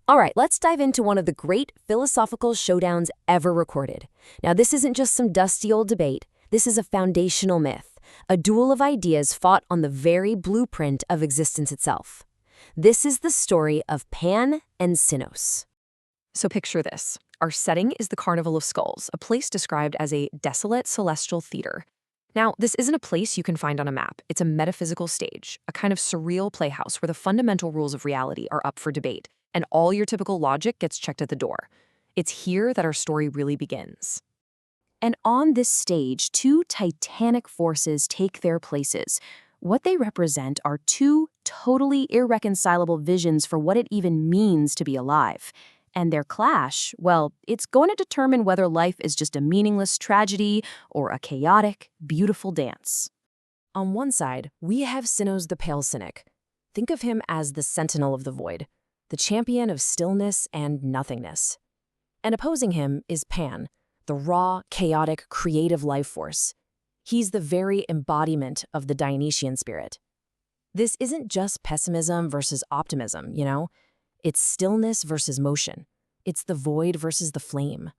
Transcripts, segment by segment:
All right, let's dive into one of the great philosophical showdowns ever recorded. Now, this isn't just some dusty old debate. This is a foundational myth, a duel of ideas fought on the very blueprint of existence itself. This is the story of Pan and Cynos. So picture this. Our setting is the Carnival of Skulls, a place described as a desolate celestial theater. Now, this isn't a place you can find on a map. It's a metaphysical stage, a kind of surreal playhouse where the fundamental rules of reality are up for debate, and all your typical logic gets checked at the door. It's here that our story really begins. And on this stage, two titanic forces take their places. What they represent are two totally irreconcilable visions for what it even means to be alive. And their clash, well, it's going to determine whether life is just a meaningless tragedy or a chaotic, beautiful dance. On one side, we have Cynos the Pale Cynic. Think of him as the sentinel of the void, the champion of stillness and nothingness. And opposing him is Pan, the raw, chaotic, creative life force. He's the very embodiment of the Dionysian spirit. This isn't just pessimism versus optimism, It's stillness versus motion. It's the void versus the flame.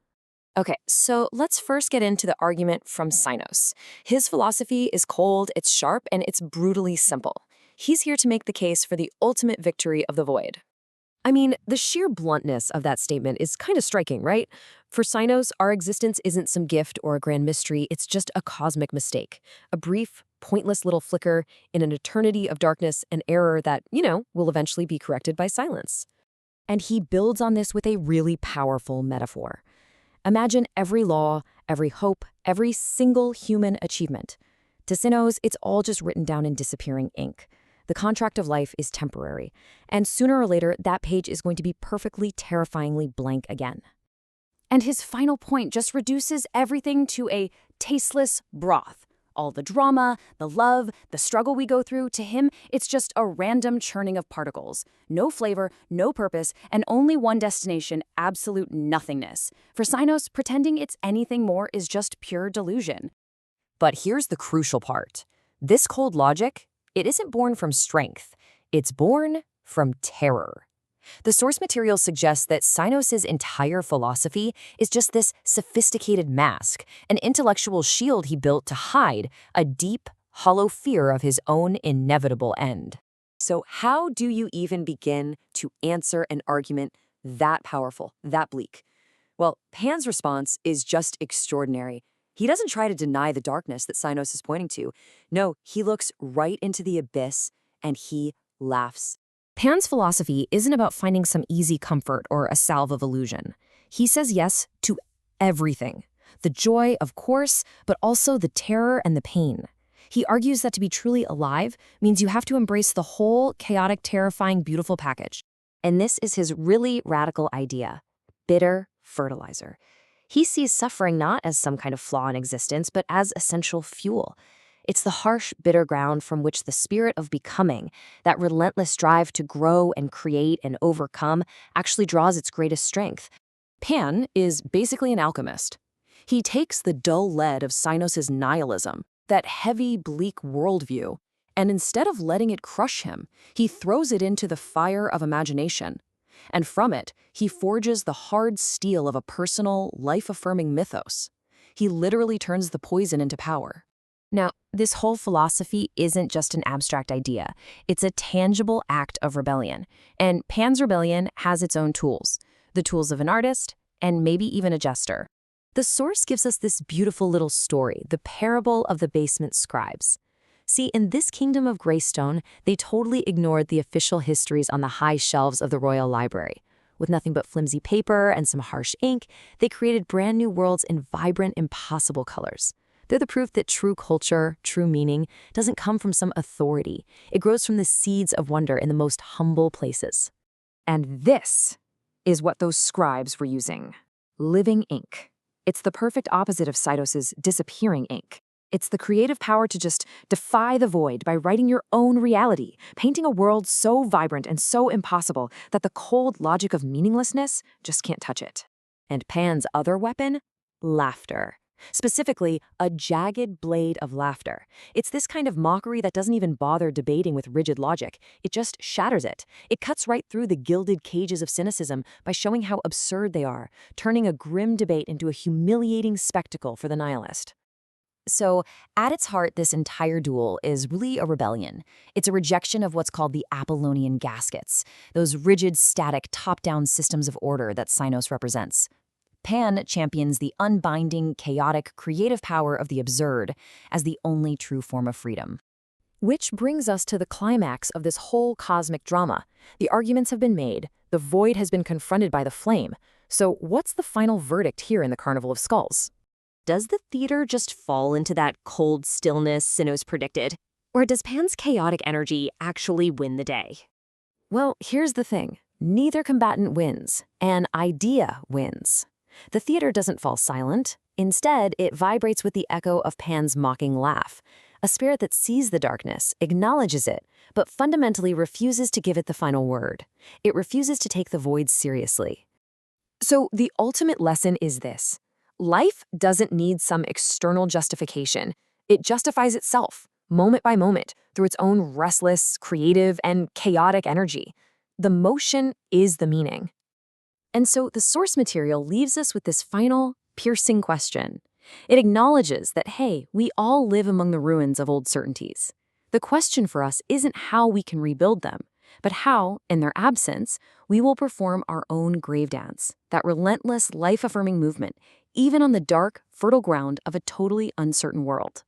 Okay, so let's first get into the argument from Cynos. His philosophy is cold, it's sharp, and it's brutally simple. He's here to make the case for the ultimate victory of the void. I mean, the sheer bluntness of that statement is kind of striking, right? For Cynos, our existence isn't some gift or a grand mystery, it's just a cosmic mistake. A brief, pointless little flicker in an eternity of darkness and error that, will eventually be corrected by silence. And he builds on this with a really powerful metaphor. Imagine every law, every hope, every single human achievement. To Cynos, it's all just written down in disappearing ink. The contract of life is temporary, and sooner or later, that page is going to be perfectly, terrifyingly blank again. And his final point just reduces everything to a tasteless broth. All the drama, the love, the struggle we go through, to him, it's just a random churning of particles. No flavor, no purpose, and only one destination, absolute nothingness. For Cynos, pretending it's anything more is just pure delusion. But here's the crucial part. This cold logic, it isn't born from strength. It's born from terror. The source material suggests that Cynos' entire philosophy is just this sophisticated mask, an intellectual shield he built to hide a deep, hollow fear of his own inevitable end. So how do you even begin to answer an argument that powerful, that bleak? Well, Pan's response is just extraordinary. He doesn't try to deny the darkness that Cynos is pointing to. No, he looks right into the abyss and he laughs. Pan's philosophy isn't about finding some easy comfort or a salve of illusion. He says yes to everything. The joy, of course, but also the terror and the pain. He argues that to be truly alive means you have to embrace the whole chaotic, terrifying, beautiful package. And this is his really radical idea: bitter fertilizer. He sees suffering not as some kind of flaw in existence, but as essential fuel. It's the harsh, bitter ground from which the spirit of becoming, that relentless drive to grow and create and overcome, actually draws its greatest strength. Pan is basically an alchemist. He takes the dull lead of Cynos' nihilism, that heavy, bleak worldview, and instead of letting it crush him, he throws it into the fire of imagination. And from it, he forges the hard steel of a personal, life-affirming mythos. He literally turns the poison into power. Now, this whole philosophy isn't just an abstract idea. It's a tangible act of rebellion. And Pan's rebellion has its own tools, the tools of an artist, and maybe even a jester. The source gives us this beautiful little story, the Parable of the Basement Scribes. See, in this kingdom of Greystone, they totally ignored the official histories on the high shelves of the Royal Library. With nothing but flimsy paper and some harsh ink, they created brand new worlds in vibrant, impossible colors. They're the proof that true culture, true meaning, doesn't come from some authority. It grows from the seeds of wonder in the most humble places. And this is what those scribes were using: living ink. It's the perfect opposite of Cynos' disappearing ink. It's the creative power to just defy the void by writing your own reality, painting a world so vibrant and so impossible that the cold logic of meaninglessness just can't touch it. And Pan's other weapon? Laughter. Specifically, a jagged blade of laughter. It's this kind of mockery that doesn't even bother debating with rigid logic. It just shatters it. It cuts right through the gilded cages of cynicism by showing how absurd they are, turning a grim debate into a humiliating spectacle for the nihilist. So, at its heart, this entire duel is really a rebellion. It's a rejection of what's called the Apollonian gaskets, those rigid, static, top-down systems of order that Cynos represents. Pan champions the unbinding, chaotic, creative power of the absurd as the only true form of freedom. Which brings us to the climax of this whole cosmic drama. The arguments have been made, the void has been confronted by the flame. So what's the final verdict here in the Carnival of Skulls? Does the theater just fall into that cold stillness Cynos predicted? Or does Pan's chaotic energy actually win the day? Well, here's the thing. Neither combatant wins. An idea wins. The theater doesn't fall silent. Instead, it vibrates with the echo of Pan's mocking laugh, a spirit that sees the darkness, acknowledges it, but fundamentally refuses to give it the final word. It refuses to take the void seriously. So the ultimate lesson is this. Life doesn't need some external justification. It justifies itself, moment by moment, through its own restless, creative, and chaotic energy. The motion is the meaning. And so the source material leaves us with this final, piercing question. It acknowledges that, hey, we all live among the ruins of old certainties. The question for us isn't how we can rebuild them, but how, in their absence, we will perform our own grave dance, that relentless, life-affirming movement, even on the dark, fertile ground of a totally uncertain world.